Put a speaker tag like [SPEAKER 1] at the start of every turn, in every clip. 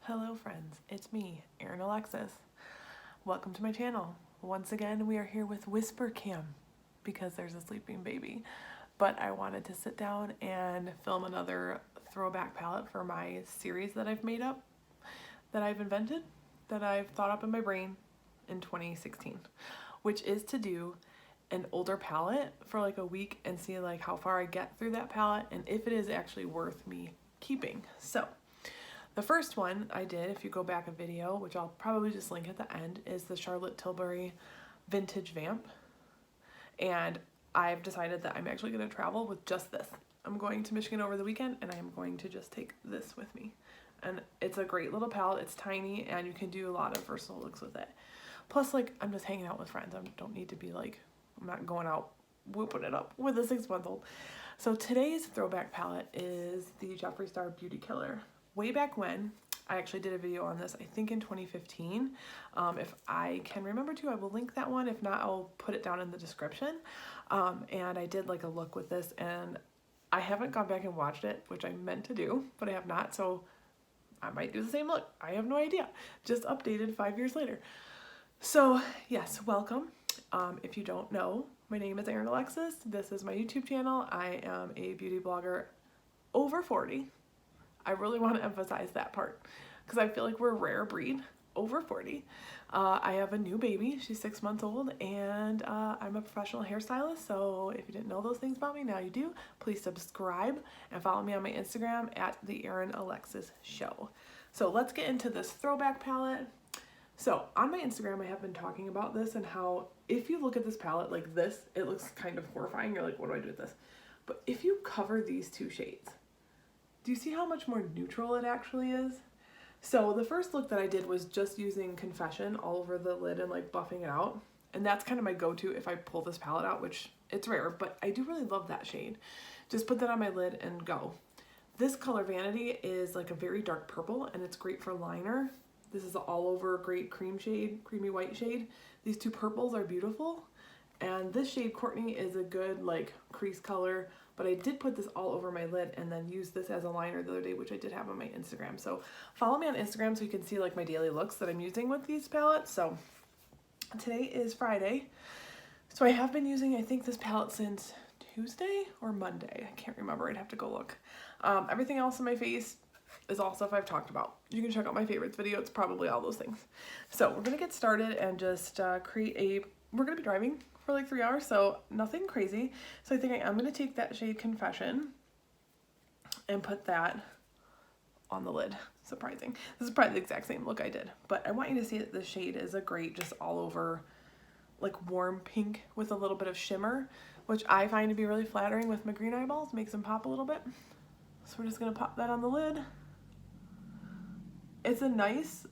[SPEAKER 1] Hello friends, it's me, Erin Alexis. Welcome to my channel. Once again, we are here with Whisper Cam because there's a sleeping baby. But I wanted to sit down and film another throwback palette for my series that I've made up, that I've invented, that I've thought up in my brain in 2016, which is to do an older palette for like a week and see like how far I get through that palette and if it is actually worth me keeping. So the first one I did, if you go back a video, which I'll probably just link at the end, is the Charlotte Tilbury Vintage Vamp. And I've decided that I'm actually going to travel with just this. I'm going to Michigan over the weekend and I'm going to just take this with me. And it's a great little palette. It's tiny and you can do a lot of versatile looks with it. Plus, like, I'm just hanging out with friends. I don't need to be like, I'm not going out whooping it up with a 6-month-old. So today's throwback palette is the Jeffree Beauty Killer. Way back when, I actually did a video on this, I think in 2015. If I can remember to, I will link that one. If not, I'll put it down in the description. And I did like a look with this, and I haven't gone back and watched it, which I meant to do, but I have not, so I might do the same look. I have no idea. Just updated 5 years later. So yes, welcome. If you don't know, my name is Erin Alexis. This is my YouTube channel. I am a beauty blogger over 40. I really want to emphasize that part because I feel like we're a rare breed, over 40. I have a new baby. She's 6 months old, and I'm a professional hairstylist. So if you didn't know those things about me, now you do. Please subscribe and follow me on my Instagram at the Erin Alexis Show. So let's get into this throwback palette. So on my Instagram, I have been talking about this and how if you look at this palette like this, it looks kind of horrifying. You're like, what do I do with this? But if you cover these two shades, do you see how much more neutral it actually is? So the first look that I did was just using Confession all over the lid and like buffing it out. And that's kind of my go-to if I pull this palette out, which it's rare, but I do really love that shade. Just put that on my lid and go. This color Vanity is like a very dark purple and it's great for liner. This is all over great cream shade, creamy white shade. These two purples are beautiful. And this shade Courtney is a good like crease color, but I did put this all over my lid and then use this as a liner the other day, which I did have on my Instagram. So follow me on Instagram so you can see like my daily looks that I'm using with these palettes. So today is Friday. So I have been using, I think, this palette since Tuesday or Monday. I can't remember. I'd have to go look. Everything else in my face is all stuff I've talked about. You can check out my favorites video. It's probably all those things. So we're going to get started and just we're going to be driving for like 3 hours, so nothing crazy. So I think I'm going to take that shade Confession and put that on the lid. Surprising. This is probably the exact same look I did, but I want you to see that the shade is a great just all over like warm pink with a little bit of shimmer, which I find to be really flattering with my green eyeballs. Makes them pop a little bit. So we're just going to pop that on the lid. It's a nice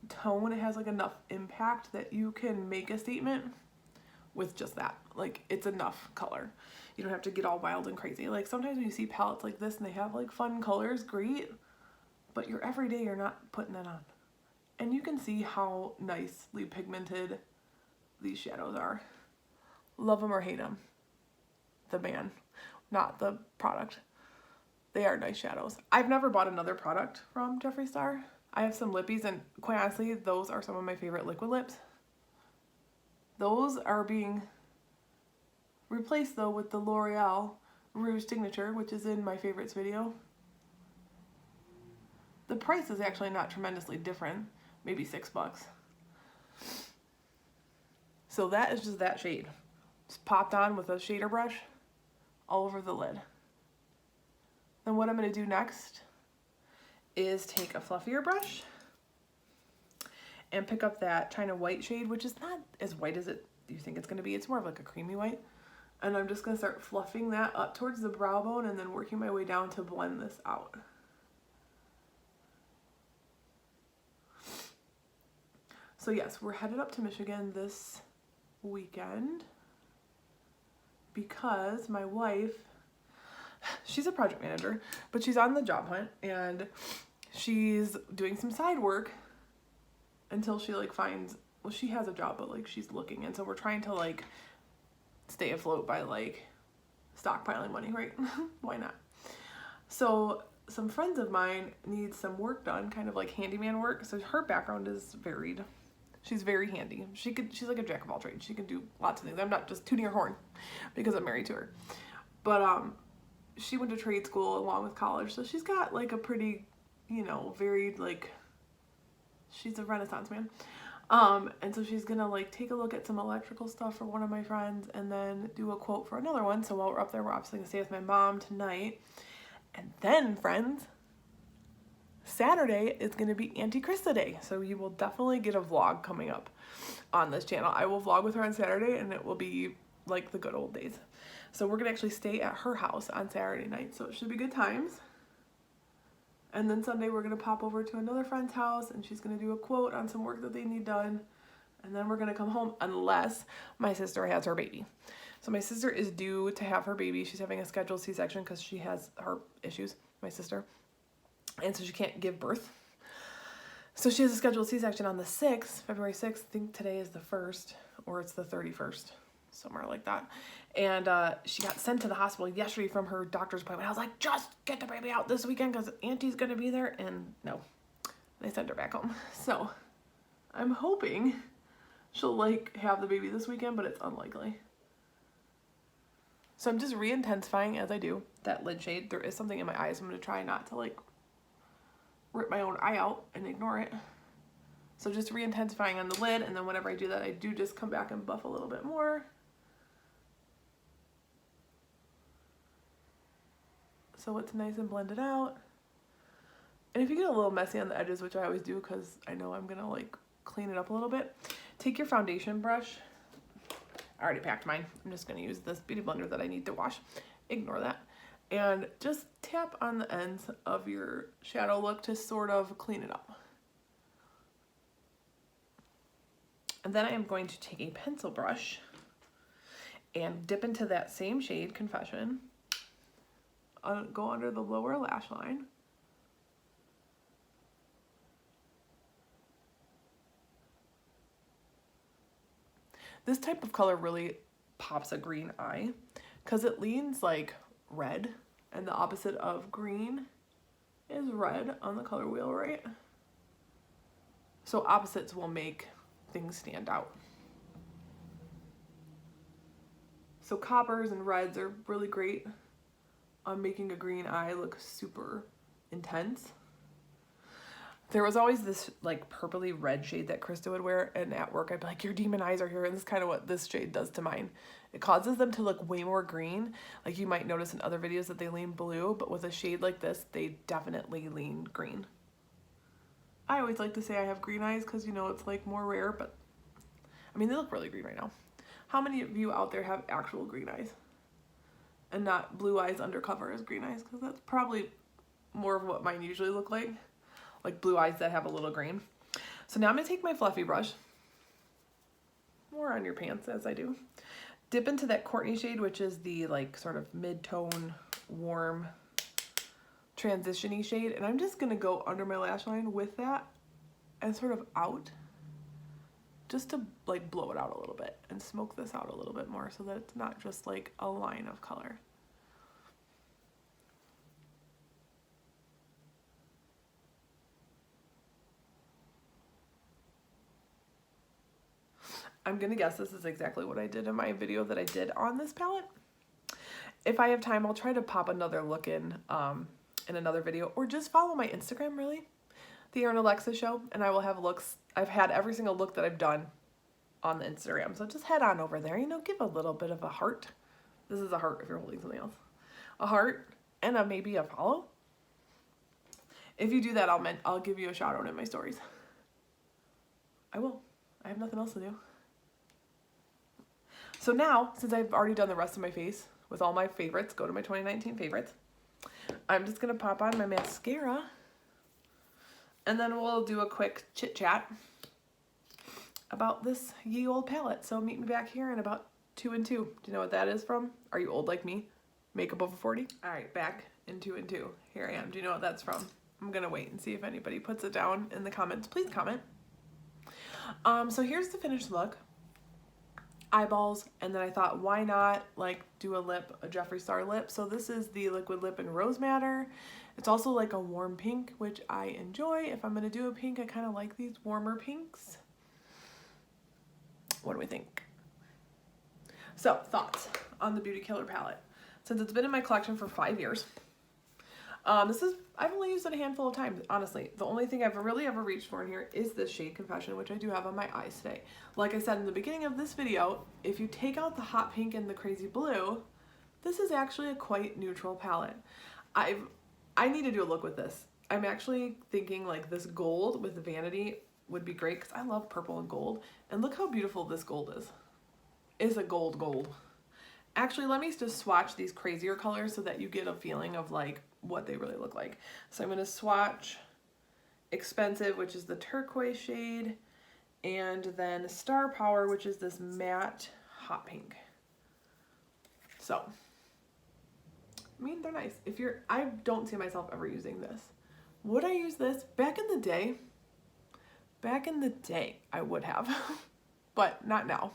[SPEAKER 1] tone. It has like enough impact that you can make a statement with just that. Like, it's enough color. You don't have to get all wild and crazy. Like, sometimes when you see palettes like this and they have like fun colors, great, but you're everyday, you're not putting that on. And you can see how nicely pigmented these shadows are. Love them or hate them. The man, not the product. They are nice shadows. I've never bought another product from Jeffree Star. I have some lippies, and quite honestly, those are some of my favorite liquid lips. Those are being replaced though with the L'Oreal Rouge Signature, which is in my favorites video. The price is actually not tremendously different, maybe $6. So that is just that shade. Just popped on with a shader brush all over the lid. Then what I'm going to do next is take a fluffier brush and pick up that China White shade, which is not as white as you think it's going to be. It's more of like a creamy white. And I'm just going to start fluffing that up towards the brow bone and then working my way down to blend this out. So yes, we're headed up to Michigan this weekend because my wife, she's a project manager, but she's on the job hunt and she's doing some side work until she like finds, well, she has a job, but like she's looking, and so we're trying to like stay afloat by like stockpiling money, right? Why not? So some friends of mine need some work done, kind of like handyman work. So her background is varied. She's very handy. She's like a jack of all trades. She can do lots of things. I'm not just tooting her horn because I'm married to her. But she went to trade school along with college. So she's got like a pretty, you know, varied, like, she's a Renaissance man. And so she's gonna like take a look at some electrical stuff for one of my friends and then do a quote for another one. So while we're up there, we're obviously gonna stay with my mom tonight. And then, friends, Saturday is gonna be Auntie Krista Day. So you will definitely get a vlog coming up on this channel. I will vlog with her on Saturday and it will be like the good old days. So we're gonna actually stay at her house on Saturday night. So it should be good times. And then Sunday we're gonna pop over to another friend's house and she's gonna do a quote on some work that they need done. And then we're gonna come home unless my sister has her baby. So my sister is due to have her baby. She's having a scheduled C-section because she has her issues, my sister. And so she can't give birth. So she has a scheduled C-section on the 6th, February 6th. I think today is the 1st or it's the 31st, somewhere like that. And she got sent to the hospital yesterday from her doctor's appointment. I was like, just get the baby out this weekend because Auntie's going to be there. And no, they sent her back home. So I'm hoping she'll like have the baby this weekend, but it's unlikely. So I'm just re-intensifying as I do that lid shade. There is something in my eyes. I'm going to try not to like rip my own eye out and ignore it. So just re-intensifying on the lid. And then whenever I do that, I do just come back and buff a little bit more. So it's nice and blended out. And if you get a little messy on the edges, which I always do because I know I'm gonna like clean it up a little bit, take your foundation brush. I already packed mine. I'm just gonna use this beauty blender that I need to wash. Ignore that. And just tap on the ends of your shadow look to sort of clean it up. And then I am going to take a pencil brush and dip into that same shade, Confession. Go under the lower lash line. This type of color really pops a green eye because it leans like red, and the opposite of green is red on the color wheel, right? So opposites will make things stand out. So coppers and reds are really great on making a green eye look super intense. There was always this like purpley red shade that Krista would wear, and at work I'd be like, your demon eyes are here, and this is kind of what this shade does to mine. It causes them to look way more green. Like you might notice in other videos that they lean blue, but with a shade like this, they definitely lean green. I always like to say I have green eyes because, you know, it's like more rare, but I mean, they look really green right now. How many of you out there have actual green eyes? And not blue eyes undercover as green eyes, because that's probably more of what mine usually look like blue eyes that have a little green. So now I'm gonna take my fluffy brush, more on your pants as I do, dip into that Courtney shade, which is the like sort of mid-tone, warm, transition-y shade, and I'm just gonna go under my lash line with that and sort of out, just to like blow it out a little bit and smoke this out a little bit more so that it's not just like a line of color. I'm gonna guess this is exactly what I did in my video that I did on this palette. If I have time, I'll try to pop another look in another video, or just follow my Instagram, really, the Erin Alexa Show, and I will have looks. I've had every single look that I've done on the Instagram, so just head on over there, you know, give a little bit of a heart. This is a heart if you're holding something else. A heart and maybe a follow. If you do that, I'll give you a shout out in my stories. I will. I have nothing else to do. So now, since I've already done the rest of my face with all my favorites, go to my 2019 favorites, I'm just gonna pop on my mascara, and then we'll do a quick chit chat about this ye old palette. So meet me back here in about 2 and 2. Do you know what that is from? Are you old like me? Makeup over 40? All right, back in 2 and 2. Here I am. Do you know what that's from? I'm gonna wait and see if anybody puts it down in the comments. Please comment. So here's the finished look. Eyeballs, and then I thought, why not like do a lip, a Jeffree Star lip? So this is the liquid lip in Rose Madder, It's also like a warm pink, which I enjoy. If I'm going to do a pink, I kind of like these warmer pinks. What do we think? So, thoughts on the Beauty Killer palette. Since it's been in my collection for 5 years, I've only used it a handful of times, honestly. The only thing I've really ever reached for in here is this shade Confession, which I do have on my eyes today. Like I said in the beginning of this video, if you take out the hot pink and the crazy blue, this is actually a quite neutral palette. I need to do a look with this. I'm actually thinking like this gold with the Vanity would be great because I love purple and gold. And look how beautiful this gold is. It's a gold. Actually, let me just swatch these crazier colors so that you get a feeling of like what they really look like. So I'm going to swatch Expensive, which is the turquoise shade, and then Star Power, which is this matte hot pink. So, I mean, they're nice. I don't see myself ever using this. Would I use this? Back in the day, I would have, but not now.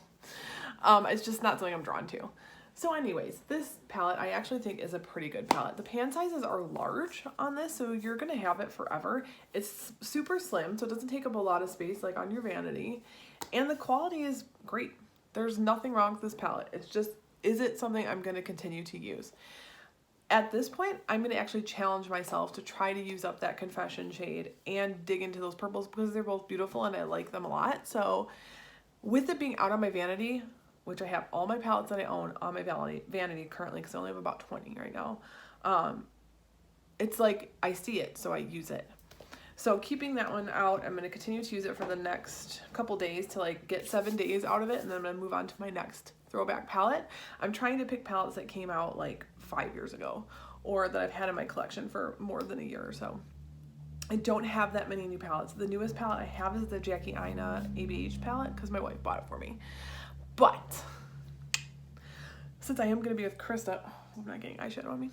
[SPEAKER 1] It's just not something I'm drawn to. So anyways, this palette I actually think is a pretty good palette. The pan sizes are large on this, so you're going to have it forever. It's super slim, so it doesn't take up a lot of space like on your Vanity. And the quality is great. There's nothing wrong with this palette. It's just, is it something I'm going to continue to use? At this point, I'm going to actually challenge myself to try to use up that Confession shade and dig into those purples because they're both beautiful and I like them a lot. So with it being out on my Vanity, which I have all my palettes that I own on my Vanity currently because I only have about 20 right now, it's like I see it, so I use it. So keeping that one out, I'm going to continue to use it for the next couple days to like get 7 days out of it, and then I'm going to move on to my next Throwback palette. I'm trying to pick palettes that came out like 5 years ago or that I've had in my collection for more than a year or so. I don't have that many new palettes. The newest palette I have is the Jackie Aina ABH palette because my wife bought it for me. But since I am going to be with Krista, I'm not getting eyeshadow on me.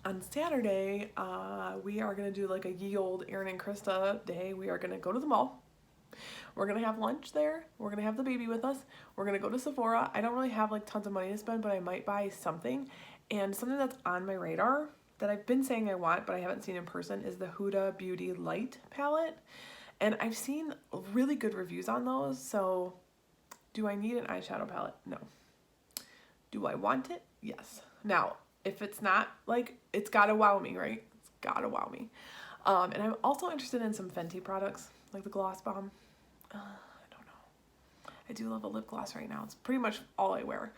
[SPEAKER 1] On Saturday, we are going to do like a ye old Erin and Krista day. We are going to go to the mall. We're going to have lunch there. We're going to have the baby with us. We're going to go to Sephora. I don't really have like tons of money to spend, but I might buy something. And something that's on my radar that I've been saying I want, but I haven't seen in person is the Huda Beauty Light palette. And I've seen really good reviews on those, so do I need an eyeshadow palette? No. Do I want it? Yes. Now, if it's not, like, it's gotta wow me, right? It's gotta wow me. And I'm also interested in some Fenty products, like the Gloss Bomb. I don't know. I do love a lip gloss right now. It's pretty much all I wear.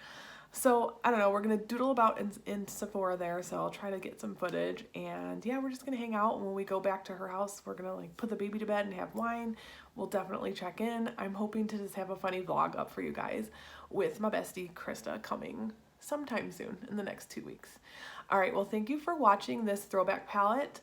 [SPEAKER 1] So, I don't know, we're gonna doodle about in Sephora there, so I'll try to get some footage, and yeah, we're just gonna hang out, and when we go back to her house, we're gonna like put the baby to bed and have wine. We'll definitely check in. I'm hoping to just have a funny vlog up for you guys with my bestie Krista coming sometime soon in the next 2 weeks. All right, well, thank you for watching this Throwback Palette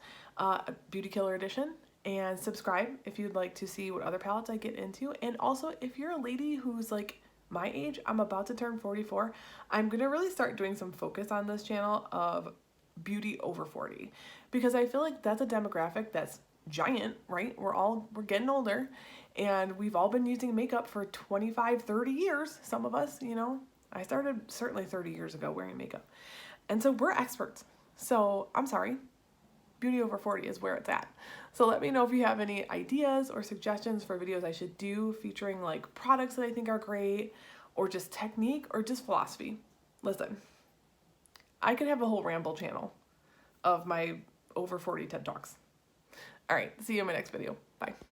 [SPEAKER 1] Beauty Killer edition, and subscribe if you'd like to see what other palettes I get into, and also if you're a lady who's like my age, I'm about to turn 44, I'm gonna really start doing some focus on this channel of beauty over 40, because I feel like that's a demographic that's giant, right? We're getting older, and we've all been using makeup for 25, 30 years. Some of us, you know, I started certainly 30 years ago wearing makeup, and so we're experts. So I'm sorry, beauty over 40 is where it's at. So let me know if you have any ideas or suggestions for videos I should do featuring like products that I think are great, or just technique, or just philosophy. Listen, I could have a whole ramble channel of my over 40 TED Talks. All right, see you in my next video. Bye.